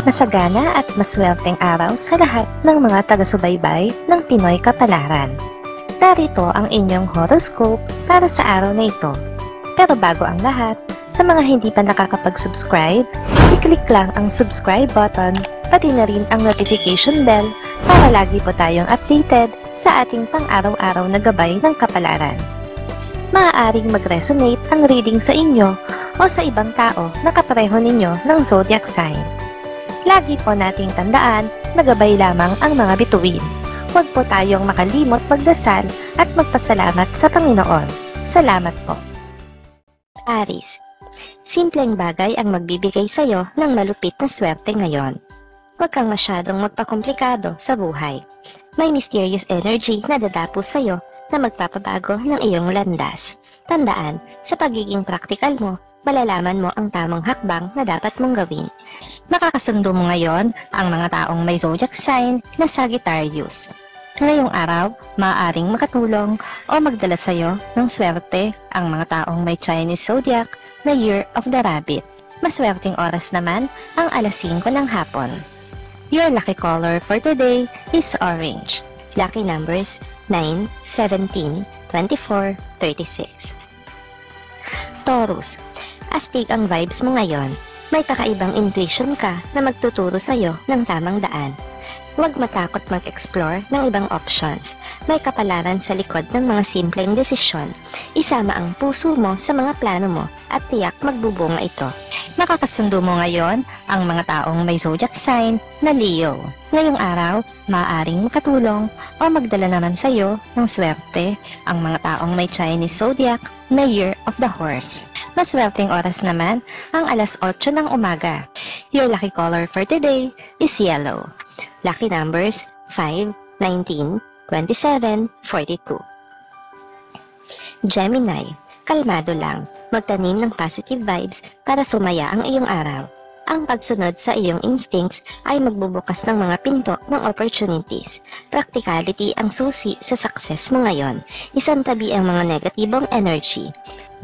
Masagana at maswerteng araw sa lahat ng mga taga-subaybay ng Pinoy Kapalaran. Narito ang inyong horoscope para sa araw na ito. Pero bago ang lahat, sa mga hindi pa nakakapag-subscribe, i-click lang ang subscribe button, pati na rin ang notification bell para lagi po tayong updated sa ating pang-araw-araw na gabay ng kapalaran. Maaaring mag-resonate ang reading sa inyo o sa ibang tao na kapareho ninyo ng zodiac sign. Lagi po nating tandaan na gabay lamang ang mga bituin. Huwag po tayong makalimot magdasal at magpasalamat sa Panginoon. Salamat po. Aries, simpleng bagay ang magbibigay sa iyo ng malupit na swerte ngayon. Huwag kang masyadong magpakomplikado sa buhay. May mysterious energy na dadapo sa iyo na magpapabago ng iyong landas. Tandaan, sa pagiging praktikal mo, malalaman mo ang tamang hakbang na dapat mong gawin. Makakasundo mo ngayon ang mga taong may zodiac sign na Sagittarius. Ngayong araw, maaaring makatulong o magdala sa iyo ng swerte ang mga taong may Chinese zodiac na Year of the Rabbit. Maswerteng oras naman ang alas 5 ng hapon. Your lucky color for today is orange. Lucky numbers 9, 17, 24, 36. Taurus, astig ang vibes mo ngayon. May kakaibang intuition ka na magtuturo sa iyo ng tamang daan. Huwag matakot mag-explore ng ibang options. May kapalaran sa likod ng mga simpleng desisyon. Isama ang puso mo sa mga plano mo at tiyak magbubunga ito. Makakasundo mo ngayon ang mga taong may zodiac sign na Leo. Ngayong araw, maaaring makatulong o magdala naman sa iyo ng swerte ang mga taong may Chinese zodiac na Year of the Horse. Maswerteng oras naman ang alas 8 ng umaga. Your lucky color for today is yellow. Lucky numbers 5, 19, 27, 42. Gemini, kalmado lang. Magtanim ng positive vibes para sumaya ang iyong araw. Ang pagsunod sa iyong instincts ay magbubukas ng mga pinto ng opportunities. Practicality ang susi sa success mo ngayon. Isantabi ang mga negatibong energy.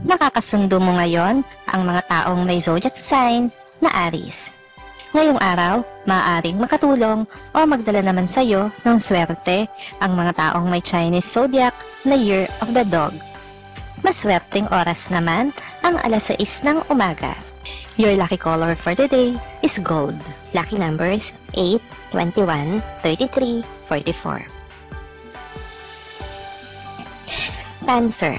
Nakakasundo mo ngayon ang mga taong may zodiac sign na Aries. Ngayong araw, maaaring makatulong o magdala naman sa iyo ng swerte ang mga taong may Chinese zodiac na Year of the Dog. Maswerteng oras naman ang alas 6 ng umaga. Your lucky color for today is gold. Lucky numbers 8, 21, 33, 44. Cancer,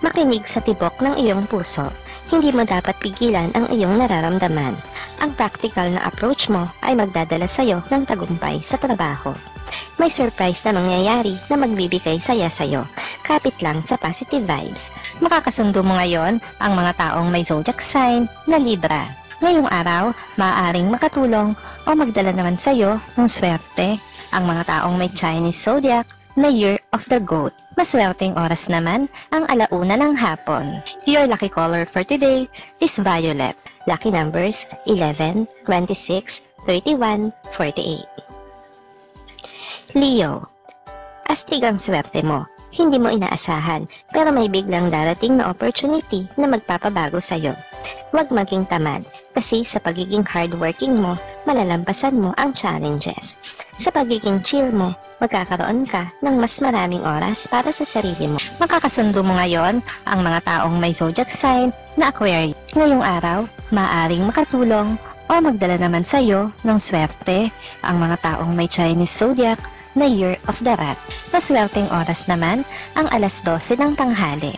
makinig sa tibok ng iyong puso. Hindi mo dapat pigilan ang iyong nararamdaman. Ang practical na approach mo ay magdadala sa iyo ng tagumpay sa trabaho. May surprise na mangyayari na magbibigay saya sa iyo. Kapit lang sa positive vibes. Makakasundo mo ngayon ang mga taong may zodiac sign na Libra. Ngayong araw, maaaring makatulong o magdala naman sa iyo ng swerte ang mga taong may Chinese zodiac na Year of the Goat. Maswerteng oras naman ang alauna ng hapon. Your lucky color for today is violet. Lucky numbers 11, 26, 31, 48. Leo, astig ang swerte mo. Hindi mo inaasahan, pero may biglang darating na opportunity na magpapabago sa'yo. Huwag maging tamad, kasi sa pagiging hardworking mo, malalampasan mo ang challenges. Sa pagiging chill mo, magkakaroon ka ng mas maraming oras para sa sarili mo. Makakasundo mo ngayon ang mga taong may zodiac sign na Aquarius. Ngayong araw, maaaring makatulong o magdala naman sa iyo ng swerte ang mga taong may Chinese zodiac na Year of the Rat. Maswerteng oras naman ang alas 12 ng tanghali.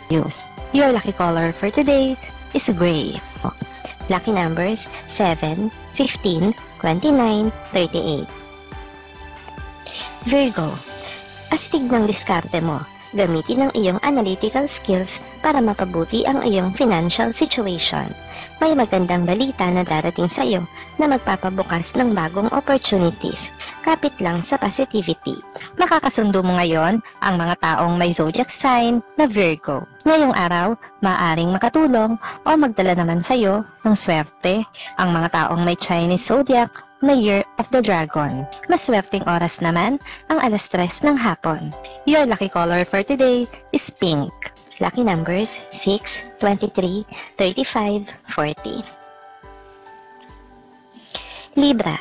Your lucky color for today is gray. Lucky numbers 7, 15, 29, 38. Virgo, astig ng diskarte mo. Gamitin ang iyong analytical skills para mapabuti ang iyong financial situation. May magandang balita na darating sa iyo na magpapabukas ng bagong opportunities. Kapit lang sa positivity. Makakasundo mo ngayon ang mga taong may zodiac sign na Virgo. Ngayong araw, maaaring makatulong o magdala naman sa iyo ng swerte ang mga taong may Chinese zodiac na Year of the Dragon. Maswerteng oras naman ang alas 3 ng hapon. Your lucky color for today is pink. Lucky numbers 6, 23, 35, 40. Libra,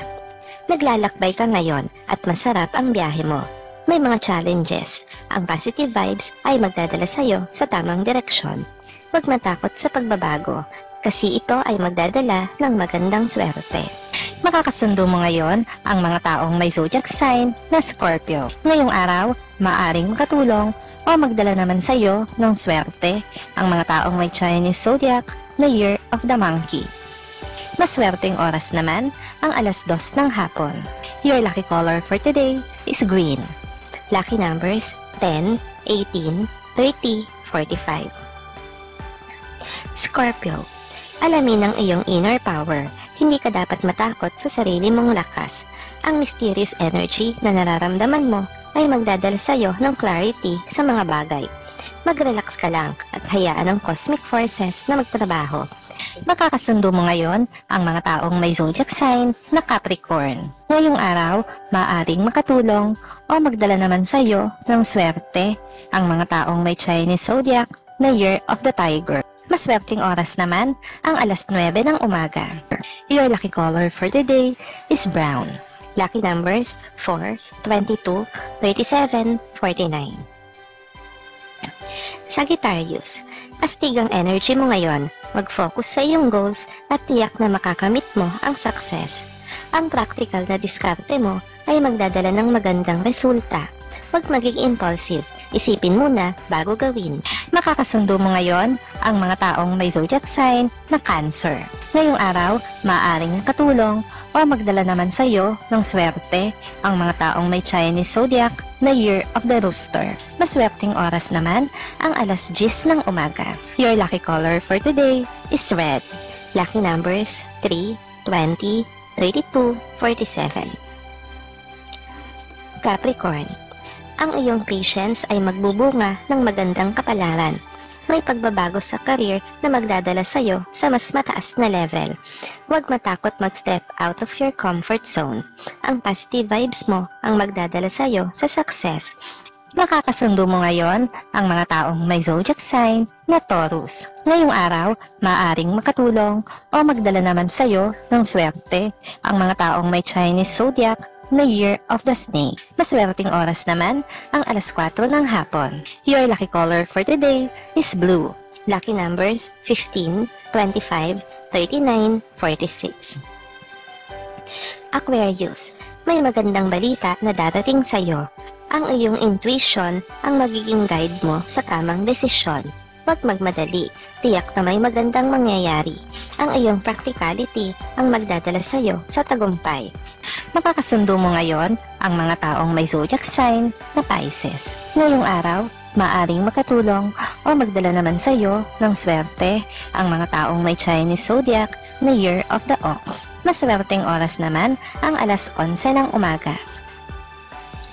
naglalakbay ka ngayon at masarap ang biyahe mo. May mga challenges. Ang positive vibes ay magdadala sa'yo sa tamang direksyon. Huwag matakot sa pagbabago kasi ito ay magdadala ng magandang swerte. Makakasundo mo ngayon ang mga taong may zodiac sign na Scorpio. Ngayong araw, maaring makatulong o magdala naman sa iyo ng swerte ang mga taong may Chinese zodiac na Year of the Monkey. Maswerteng oras naman ang 2:00 ng hapon. Your lucky color for today is green. Lucky numbers 10, 18, 30, 45. Scorpio, alamin ang iyong inner power. Hindi ka dapat matakot sa sarili mong lakas. Ang mysterious energy na nararamdaman mo ay magdadala sa iyo ng clarity sa mga bagay. Mag-relax ka lang at hayaan ang cosmic forces na magtrabaho. Makakasundo mo ngayon ang mga taong may zodiac sign na Capricorn. Ngayong araw, maaaring makatulong o magdala naman sa iyo ng swerte ang mga taong may Chinese zodiac na Year of the Tiger. Maswerteng oras naman ang 9:00 ng umaga. Your lucky color for the day is brown. Lucky numbers 4, 22, 37, 49. Sagittarius, astig ang energy mo ngayon. Mag-focus sa iyong goals at tiyak na makakamit mo ang success. Ang practical na diskarte mo ay magdadala ng magandang resulta. Huwag maging impulsive. Isipin muna bago gawin. Makakasundo mo ngayon ang mga taong may zodiac sign na Cancer. Ngayong araw, maaaring katulong o magdala naman sa iyo ng swerte ang mga taong may Chinese zodiac na Year of the Rooster. Maswerteng oras naman ang 10:00 ng umaga. Your lucky color for today is red. Lucky numbers 3, 20, 32, 47. Capricorn, ang iyong patience ay magbubunga ng magandang kapalaran. May pagbabago sa career na magdadala sa iyo sa mas mataas na level. Huwag matakot mag-step out of your comfort zone. Ang positive vibes mo ang magdadala sa iyo sa success. Makakasundo mo ngayon ang mga taong may zodiac sign na Taurus. Ngayong araw, maaaring makatulong o magdala naman sa iyo ng swerte ang mga taong may Chinese zodiac na Year of the Snake. Maswerteng oras naman ang 4:00 ng hapon. Your lucky color for today is blue. Lucky numbers 15, 25, 39, 46. Aquarius, may magandang balita na darating sa iyo. Ang iyong intuition ang magiging guide mo sa tamang desisyon. Huwag magmadali, tiyak na may magandang mangyayari. Ang iyong practicality ang magdadala sa iyo sa tagumpay. Makakasundo mo ngayon ang mga taong may zodiac sign na Pisces. Ngayong araw, maaring makatulong o magdala naman sa iyo ng swerte ang mga taong may Chinese zodiac na Year of the Ox. Maswerteng oras naman ang 11:00 ng umaga.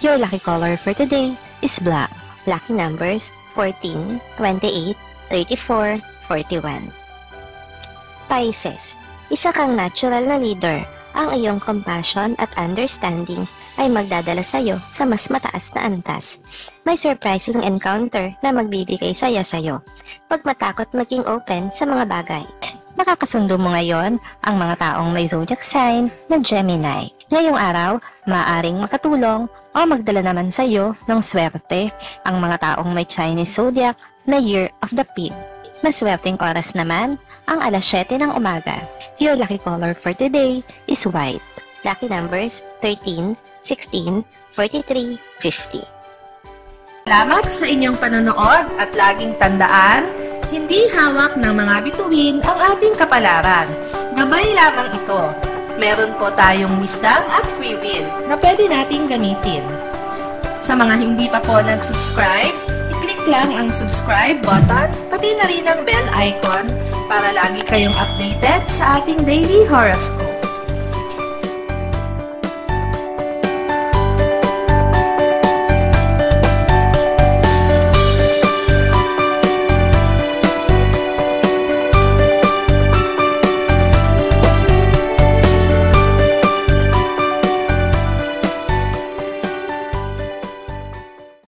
Your lucky color for today is black. Lucky numbers 14, 28, 34, 41. Pisces, isa kang natural na leader. Ang iyong compassion at understanding ay magdadala sa iyo sa mas mataas na antas. May surprising encounter na magbibigay saya sa iyo. Huwag matakot maging open sa mga bagay. Nakakasundo mo ngayon ang mga taong may zodiac sign na Gemini. Ngayong araw, maaaring makatulong o magdala naman sa iyo ng swerte ang mga taong may Chinese zodiac na Year of the Pig. Maswerteng oras naman ang 7:00 ng umaga. Your lucky color for today is white. Lucky numbers 13, 16, 43, 50. Salamat sa inyong panonood at laging tandaan, hindi hawak ng mga bituin ang ating kapalaran. Gabay lamang ito. Meron po tayong wisdom at free will na pwede nating gamitin. Sa mga hindi pa po nag-subscribe, i-click lang ang subscribe button, pati na rin ang bell icon para lagi kayong updated sa ating daily horoscope.